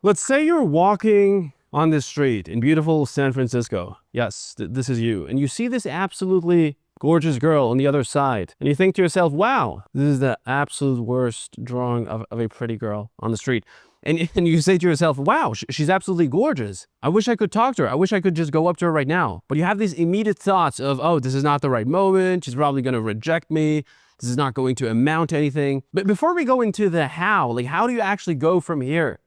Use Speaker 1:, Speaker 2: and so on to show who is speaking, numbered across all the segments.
Speaker 1: Let's say you're walking on this street in beautiful San Francisco. Yes, this is you. And you see this absolutely gorgeous girl on the other side. And you think to yourself, wow, this is the absolute worst drawing of a pretty girl on the street. And you say to yourself, wow, she's absolutely gorgeous. I wish I could talk to her. I wish I could just go up to her right now. But you have these immediate thoughts of, oh, this is not the right moment. She's probably going to reject me. This is not going to amount to anything. But before we go into the how, like how do you actually go from here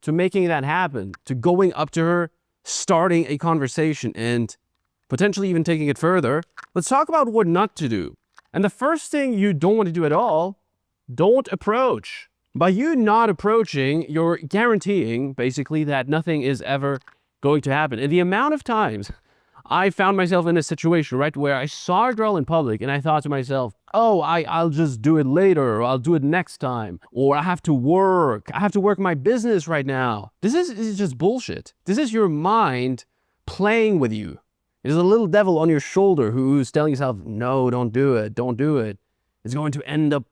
Speaker 1: to making that happen, to going up to her, starting a conversation, and potentially even taking it further? Let's talk about what not to do. And the first thing you don't want to do at all, don't approach. By you not approaching, you're guaranteeing basically that nothing is ever going to happen. And the amount of times I found myself in a situation, right, where I saw a girl in public and I thought to myself, oh, I'll just do it later, or I'll do it next time, or I have to work my business right now. This is just bullshit. This is your mind playing with you. It is a little devil on your shoulder who's telling yourself, no, don't do it. It's going to end up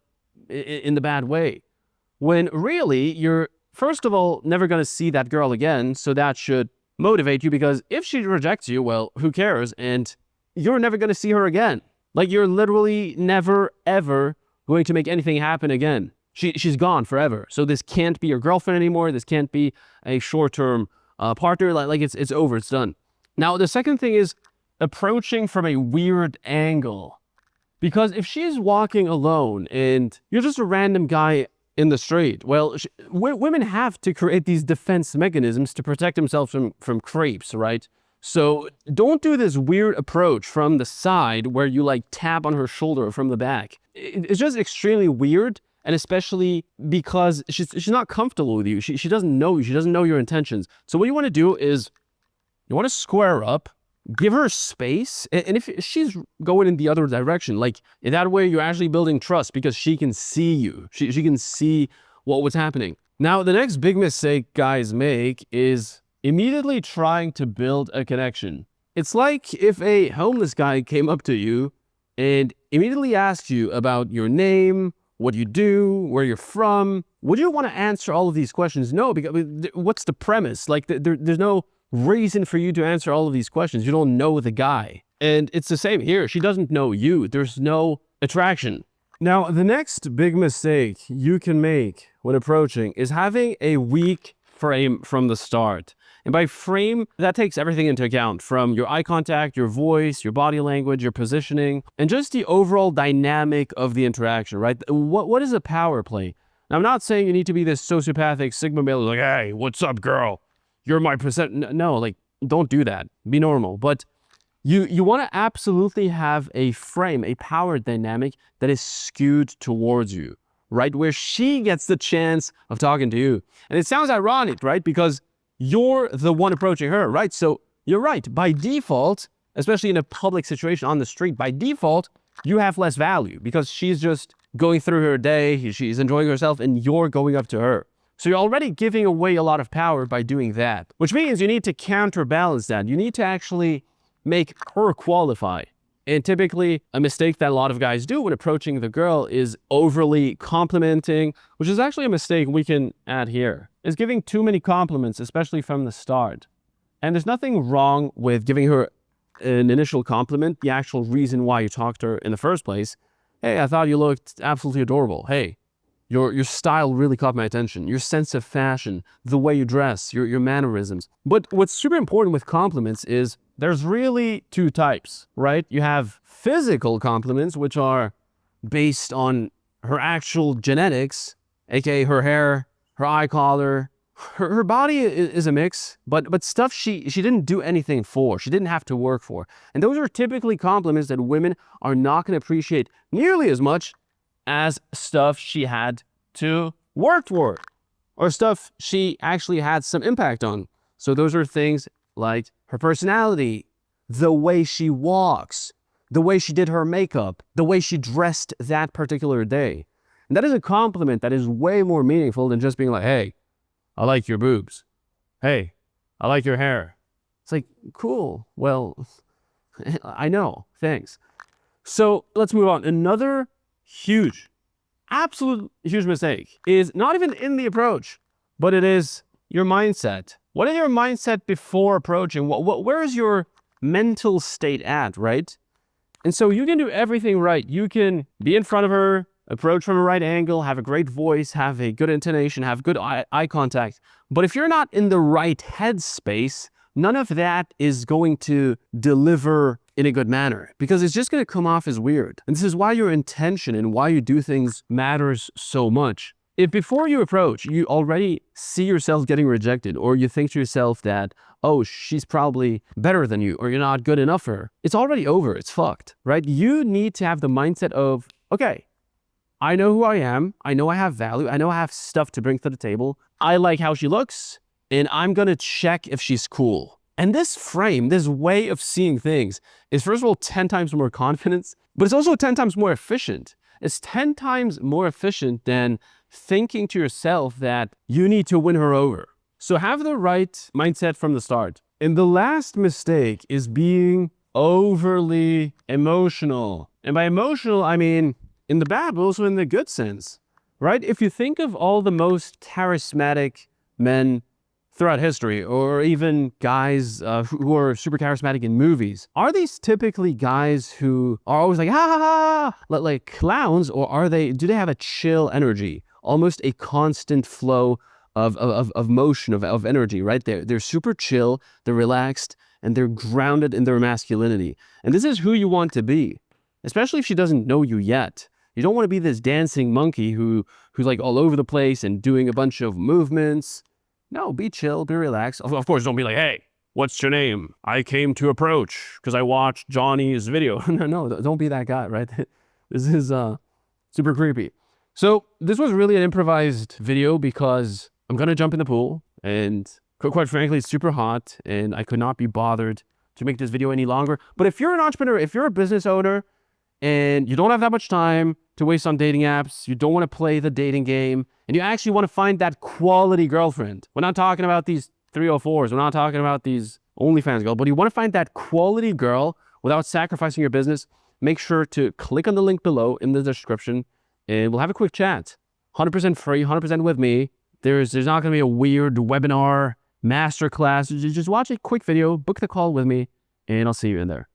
Speaker 1: in the bad way. When really, you're, first of all, never going to see that girl again, so that should motivate you, because if she rejects you, well, who cares? And you're never going to see her again. Like, you're literally never, ever going to make anything happen again. She's gone forever. So this can't be your girlfriend anymore. This can't be a short-term partner. Like it's over. It's done. Now, the second thing is approaching from a weird angle. Because if she's walking alone and you're just a random guy in the street, well, women have to create these defense mechanisms to protect themselves from creeps, right? So don't do this weird approach from the side where you like tap on her shoulder from the back. It's just extremely weird, and especially because she's not comfortable with you. She doesn't know you. She doesn't know your intentions. So what you want to do is you want to square up, give her space, and if she's going in the other direction, like in that way, you're actually building trust because she can see you. She can see what was happening. Now, the next big mistake guys make is immediately trying to build a connection. It's like if a homeless guy came up to you and immediately asked you about your name, what you do, where you're from. Would you want to answer all of these questions? No, because what's the premise? Like there's no reason for you to answer all of these questions. You don't know the guy. And it's the same here. She doesn't know you. There's no attraction. Now, the next big mistake you can make when approaching is having a weak frame from the start. And by frame, that takes everything into account, from your eye contact, your voice, your body language, your positioning, and just the overall dynamic of the interaction, right? What is a power play? Now, I'm not saying you need to be this sociopathic Sigma male like, hey, what's up, girl? You're my percent. No, like, don't do that. Be normal. But you want to absolutely have a frame, a power dynamic that is skewed towards you, right? Where she gets the chance of talking to you. And it sounds ironic, right? Because you're the one approaching her, right? So you're right. By default, especially in a public situation on the street, by default, you have less value because she's just going through her day. She's enjoying herself and you're going up to her. So you're already giving away a lot of power by doing that, which means you need to counterbalance that. You need to actually make her qualify. And typically a mistake that a lot of guys do when approaching the girl is overly complimenting, which is actually a mistake we can add here, is giving too many compliments, especially from the start. And there's nothing wrong with giving her an initial compliment, the actual reason why you talked to her in the first place. Hey, I thought you looked absolutely adorable. Hey, your style really caught my attention. Your sense of fashion, the way you dress, your mannerisms. But what's super important with compliments is there's really two types, right? You have physical compliments, which are based on her actual genetics, aka her hair, her eye color. Her body is a mix, but stuff she didn't do anything for. She didn't have to work for. And those are typically compliments that women are not going to appreciate nearly as much as stuff she had to work for, or stuff she actually had some impact on. So those are things like her personality, the way she walks, the way she did her makeup, the way she dressed that particular day. And that is a compliment that is way more meaningful than just being like, hey, I like your boobs. Hey, I like your hair. It's like, cool. Well, I know. Thanks. So let's move on. Another absolute huge mistake is not even in the approach, but it is, your mindset? What is your mindset before approaching? Where is your mental state at, right? And so you can do everything right. You can be in front of her, approach from a right angle, have a great voice, have a good intonation, have good eye contact. But if you're not in the right headspace, none of that is going to deliver in a good manner, because it's just going to come off as weird. And this is why your intention and why you do things matters so much. If before you approach, you already see yourself getting rejected, or you think to yourself that, oh, she's probably better than you, or you're not good enough for her, it's already over. It's fucked, right? You need to have the mindset of, okay, I know who I am. I know I have value. I know I have stuff to bring to the table. I like how she looks, and I'm going to check if she's cool. And this frame, this way of seeing things is, first of all, 10 times more confidence, but it's also 10 times more efficient. It's 10 times more efficient than thinking to yourself that you need to win her over. So have the right mindset from the start. And the last mistake is being overly emotional. And by emotional, I mean in the bad, but also in the good sense, right? If you think of all the most charismatic men throughout history, or even guys who are super charismatic in movies, are these typically guys who are always like, ha ha ha, like clowns, or do they have a chill energy, almost a constant flow of motion, of energy, right? They're super chill, they're relaxed, and they're grounded in their masculinity. And this is who you want to be, especially if she doesn't know you yet. You don't want to be this dancing monkey who's like all over the place and doing a bunch of movements. No, be chill, be relaxed. Of course, don't be like, hey, what's your name? I came to approach because I watched Johnny's video. No, don't be that guy, right? This is super creepy. So this was really an improvised video because I'm going to jump in the pool, and quite frankly, it's super hot and I could not be bothered to make this video any longer. But if you're an entrepreneur, if you're a business owner and you don't have that much time to waste on dating apps, you don't want to play the dating game, and you actually want to find that quality girlfriend. We're not talking about these 304s. We're not talking about these OnlyFans girls, but you want to find that quality girl without sacrificing your business, make sure to click on the link below in the description, and we'll have a quick chat. 100% free, 100% with me. There's not going to be a weird webinar, masterclass. Just watch a quick video, book the call with me, and I'll see you in there.